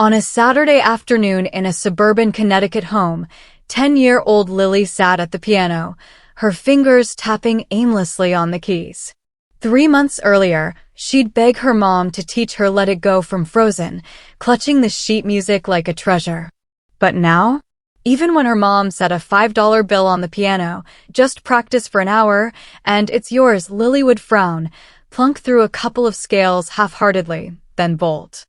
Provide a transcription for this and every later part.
On a Saturday afternoon in a suburban Connecticut home, 10-year-old Lily sat at the piano, her fingers tapping aimlessly on the keys. 3 months earlier, she'd beg her mom to teach her Let It Go from Frozen, clutching the sheet music like a treasure. But now, even when her mom set a $5 bill on the piano, just practice for an hour, and it's yours, Lily would frown, plunk through a couple of scales half-heartedly, then bolt.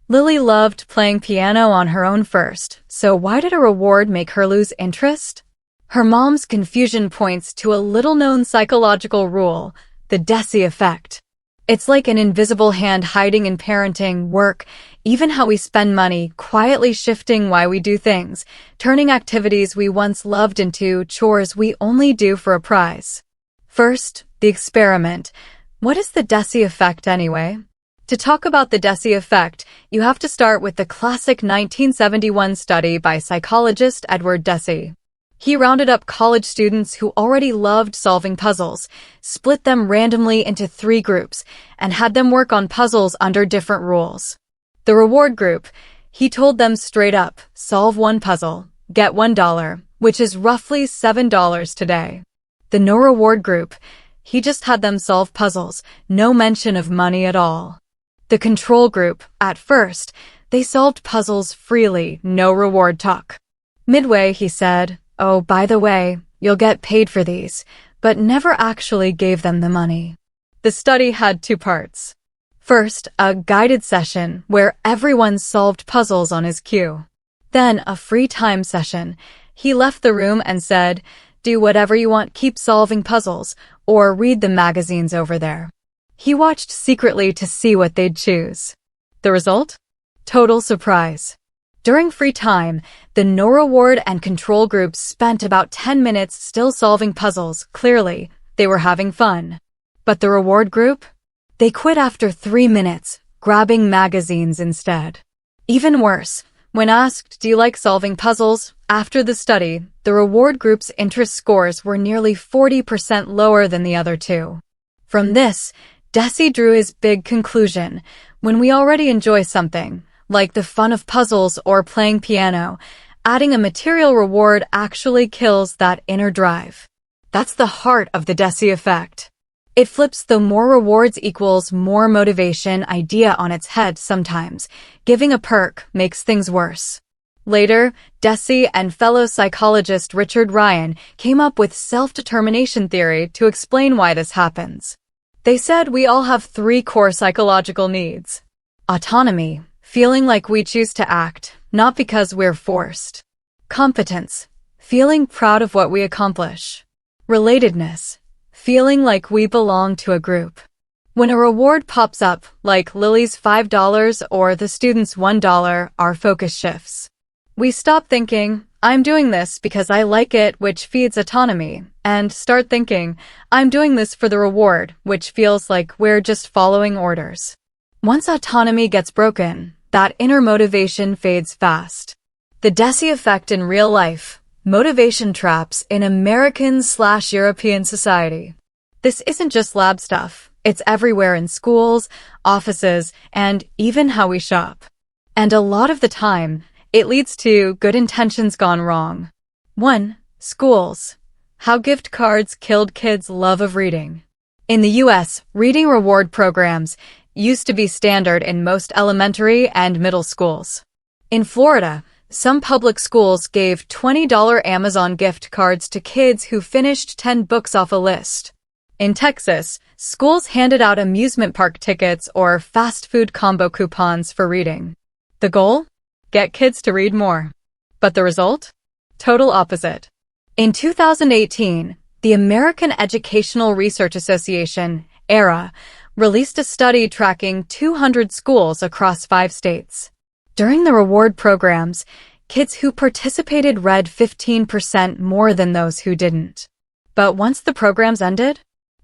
Lily loved playing piano on her own first, so why did a reward make her lose interest? Her mom's confusion points to a little-known psychological rule, the Deci effect. It's like an invisible hand hiding in parenting, work, even how we spend money, quietly shifting why we do things, turning activities we once loved into chores we only do for a prize. First, the experiment. What is the Deci effect anyway? To talk about the Deci effect, you have to start with the classic 1971 study by psychologist Edward Deci. He rounded up college students who already loved solving puzzles, split them randomly into 3 groups, and had them work on puzzles under different rules. The reward group, he told them straight up, solve 1 puzzle, get $1, which is roughly $7 today. The no reward group, he just had them solve puzzles, no mention of money at all. The control group, at first, they solved puzzles freely, no reward talk. Midway, he said, "Oh, by the way, you'll get paid for these," but never actually gave them the money. The study had 2 parts. First, a guided session where everyone solved puzzles on his cue. Then, a free time session. He left the room and said, "Do whatever you want, keep solving puzzles, or read the magazines over there." He watched secretly to see what they'd choose. The result? Total surprise. During free time, the no reward and control groups spent about 10 minutes still solving puzzles. Clearly, they were having fun. But the reward group? They quit after 3 minutes, grabbing magazines instead. Even worse, when asked, "Do you like solving puzzles?" after the study, the reward group's interest scores were nearly 40% lower than the other 2. From this, Deci drew his big conclusion. When we already enjoy something, like the fun of puzzles or playing piano, adding a material reward actually kills that inner drive. That's the heart of the Deci effect. It flips the more rewards equals more motivation idea on its head sometimes. Giving a perk makes things worse. Later, Deci and fellow psychologist Richard Ryan came up with self-determination theory to explain why this happens. They said we all have 3 core psychological needs. Autonomy, feeling like we choose to act, not because we're forced. Competence, feeling proud of what we accomplish. Relatedness, feeling like we belong to a group. When a reward pops up, like Lily's $5 or the student's $1, our focus shifts. We stop thinking, "I'm doing this because I like it," which feeds autonomy, and start thinking, "I'm doing this for the reward," which feels like we're just following orders. Once autonomy gets broken, that inner motivation fades fast. The Deci effect in real life, motivation traps in American/European society. This isn't just lab stuff. It's everywhere in schools, offices, and even how we shop. And a lot of the time, it leads to good intentions gone wrong. 1. Schools. How gift cards killed kids' love of reading. In the U.S., reading reward programs used to be standard in most elementary and middle schools. In Florida, some public schools gave $20 Amazon gift cards to kids who finished 10 books off a list. In Texas, schools handed out amusement park tickets or fast food combo coupons for reading. The goal? Get kids to read more. But the result? Total opposite. In 2018, the American Educational Research Association, ERA, released a study tracking 200 schools across 5 states. During the reward programs, kids who participated read 15% more than those who didn't. But once the programs ended,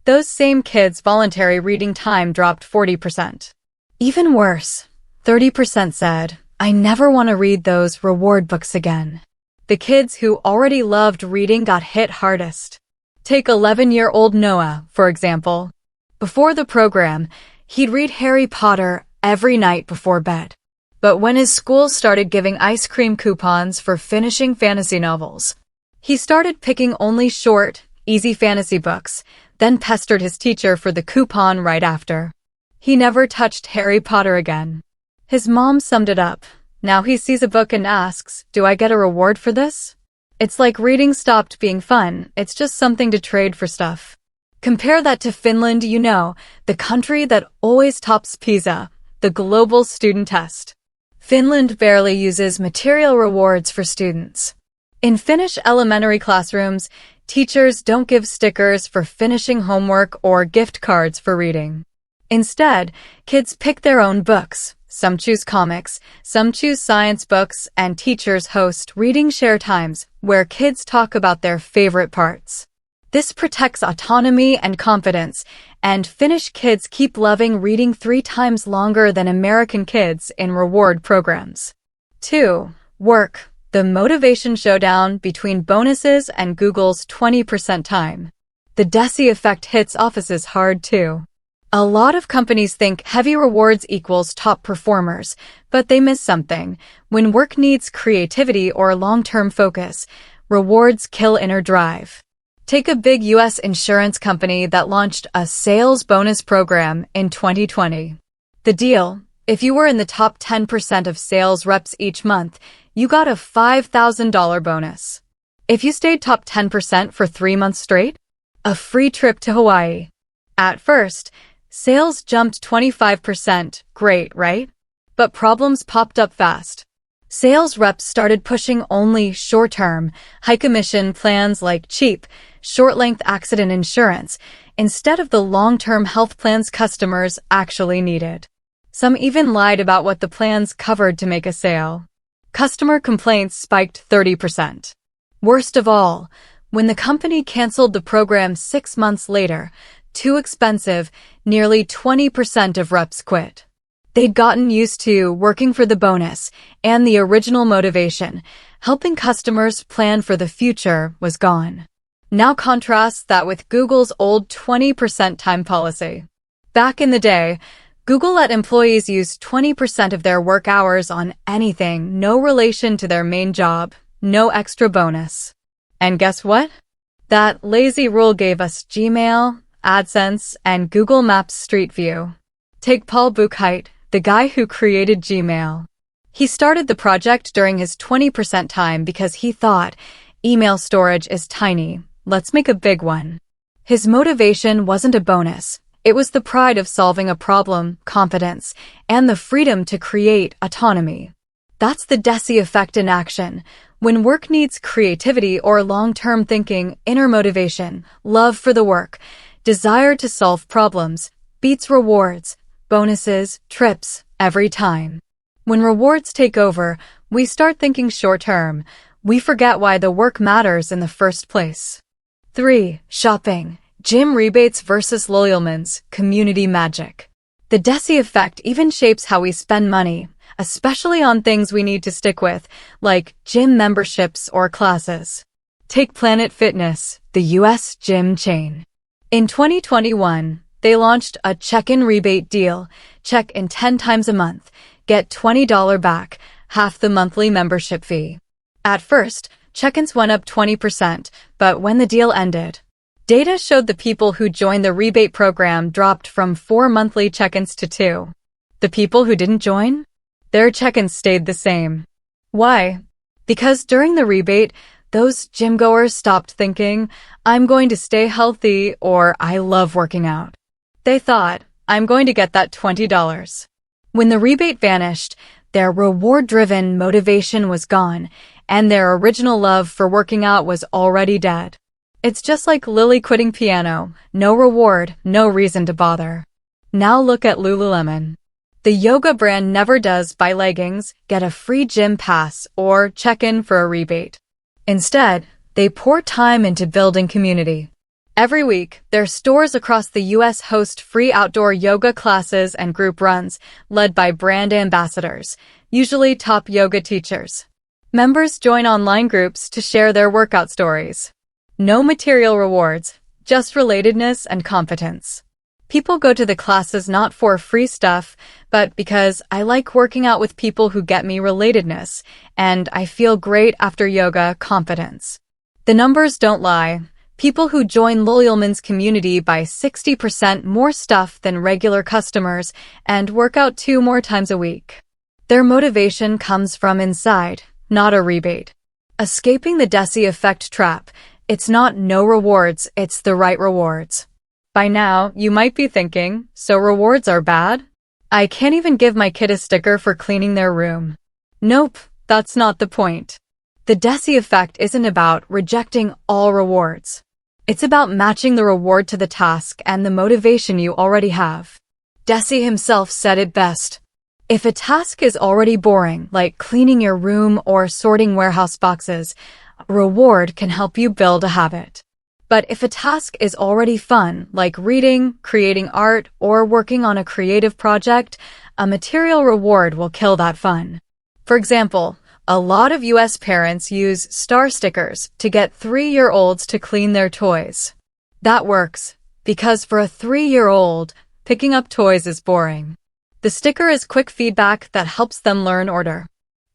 those same kids' voluntary reading time dropped 40%. Even worse, 30% said, "I never want to read those reward books again." The kids who already loved reading got hit hardest. Take 11-year-old Noah, for example. Before the program, he'd read Harry Potter every night before bed. But when his school started giving ice cream coupons for finishing fantasy novels, he started picking only short, easy fantasy books, then pestered his teacher for the coupon right after. He never touched Harry Potter again. His mom summed it up. Now he sees a book and asks, "Do I get a reward for this?" It's like reading stopped being fun, it's just something to trade for stuff. Compare that to Finland, the country that always tops PISA, the global student test. Finland barely uses material rewards for students. In Finnish elementary classrooms, teachers don't give stickers for finishing homework or gift cards for reading. Instead, kids pick their own books. Some choose comics, some choose science books, and teachers host reading share times where kids talk about their favorite parts. This protects autonomy and confidence, and Finnish kids keep loving reading 3 times longer than American kids in reward programs. 2. Work. The motivation showdown between bonuses and Google's 20% time. The Deci effect hits offices hard too. A lot of companies think heavy rewards equals top performers, but they miss something. When work needs creativity or long-term focus, rewards kill inner drive. Take a big US insurance company that launched a sales bonus program in 2020. The deal: if you were in the top 10% of sales reps each month, you got a $5,000 bonus. If you stayed top 10% for 3 months straight, a free trip to Hawaii. At first, sales jumped 25%. Great, right? But problems popped up fast. Sales reps started pushing only short-term, high-commission plans like cheap, short-length accident insurance instead of the long-term health plans customers actually needed. Some even lied about what the plans covered to make a sale. Customer complaints spiked 30%. Worst of all, when the company canceled the program 6 months later, too expensive, nearly 20% of reps quit. They'd gotten used to working for the bonus, and the original motivation, helping customers plan for the future, was gone. Now contrast that with Google's old 20% time policy. Back in the day, Google let employees use 20% of their work hours on anything, no relation to their main job, no extra bonus. And guess what? That lazy rule gave us Gmail, AdSense, and Google Maps Street View. Take Paul Buchheit, the guy who created Gmail. He started the project during his 20% time because he thought, email storage is tiny, let's make a big one. His motivation wasn't a bonus. It was the pride of solving a problem, confidence, and the freedom to create autonomy. That's the Deci effect in action. When work needs creativity or long-term thinking, inner motivation, love for the work, desire to solve problems, beats rewards, bonuses, trips, every time. When rewards take over, we start thinking short-term. We forget why the work matters in the first place. 3. Shopping. Gym rebates versus Loyalman's community magic. The Deci effect even shapes how we spend money, especially on things we need to stick with, like gym memberships or classes. Take Planet Fitness, the US gym chain. In 2021, they launched a check-in rebate deal. Check in 10 times a month, get $20 back, half the monthly membership fee. At first, check-ins went up 20%, but when the deal ended, data showed the people who joined the rebate program dropped from 4 monthly check-ins to 2. The people who didn't join? Their check-ins stayed the same. Why? Because during the rebate, those gym-goers stopped thinking, I'm going to stay healthy or I love working out. They thought, I'm going to get that $20. When the rebate vanished, their reward-driven motivation was gone, and their original love for working out was already dead. It's just like Lily quitting piano. No reward, no reason to bother. Now look at Lululemon. The yoga brand never does buy leggings, get a free gym pass, or check in for a rebate. Instead, they pour time into building community. Every week, their stores across the US host free outdoor yoga classes and group runs, led by brand ambassadors, usually top yoga teachers. Members join online groups to share their workout stories. No material rewards, just relatedness and competence. People go to the classes not for free stuff, but because I like working out with people who get me relatedness, and I feel great after yoga confidence. The numbers don't lie. People who join Lululemon's community buy 60% more stuff than regular customers and work out 2 more times a week. Their motivation comes from inside, not a rebate. Escaping the Deci effect trap. It's not no rewards, it's the right rewards. By now, you might be thinking, so rewards are bad? I can't even give my kid a sticker for cleaning their room. Nope, that's not the point. The Deci effect isn't about rejecting all rewards. It's about matching the reward to the task and the motivation you already have. Deci himself said it best. If a task is already boring, like cleaning your room or sorting warehouse boxes, a reward can help you build a habit. But if a task is already fun, like reading, creating art, or working on a creative project, a material reward will kill that fun. For example, a lot of US parents use star stickers to get 3-year-olds to clean their toys. That works, because for a 3-year-old, picking up toys is boring. The sticker is quick feedback that helps them learn order.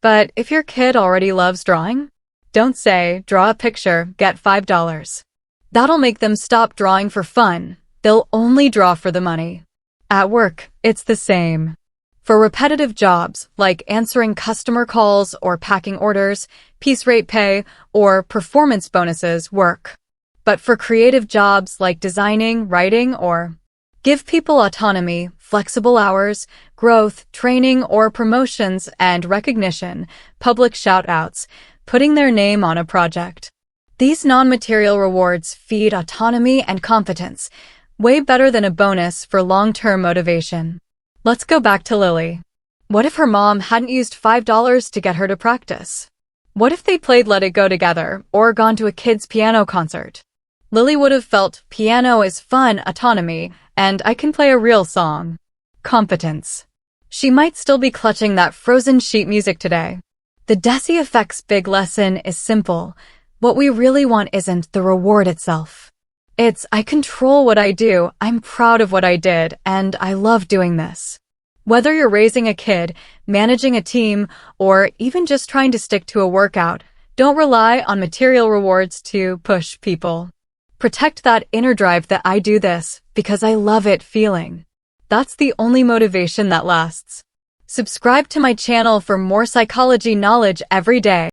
But if your kid already loves drawing, don't say, draw a picture, get $5. That'll make them stop drawing for fun. They'll only draw for the money. At work, it's the same. For repetitive jobs, like answering customer calls or packing orders, piece rate pay, or performance bonuses work. But for creative jobs like designing, writing, or give people autonomy, flexible hours, growth, training, or promotions and recognition, public shout-outs, putting their name on a project. These non-material rewards feed autonomy and competence, way better than a bonus for long-term motivation. Let's go back to Lily. What if her mom hadn't used $5 to get her to practice? What if they played Let It Go together or gone to a kid's piano concert? Lily would have felt piano is fun autonomy, and I can play a real song. Competence. She might still be clutching that frozen sheet music today. The Deci effect's big lesson is simple. What we really want isn't the reward itself. It's, I control what I do, I'm proud of what I did, and I love doing this. Whether you're raising a kid, managing a team, or even just trying to stick to a workout, don't rely on material rewards to push people. Protect that inner drive that I do this because I love it feeling. That's the only motivation that lasts. Subscribe to my channel for more psychology knowledge every day.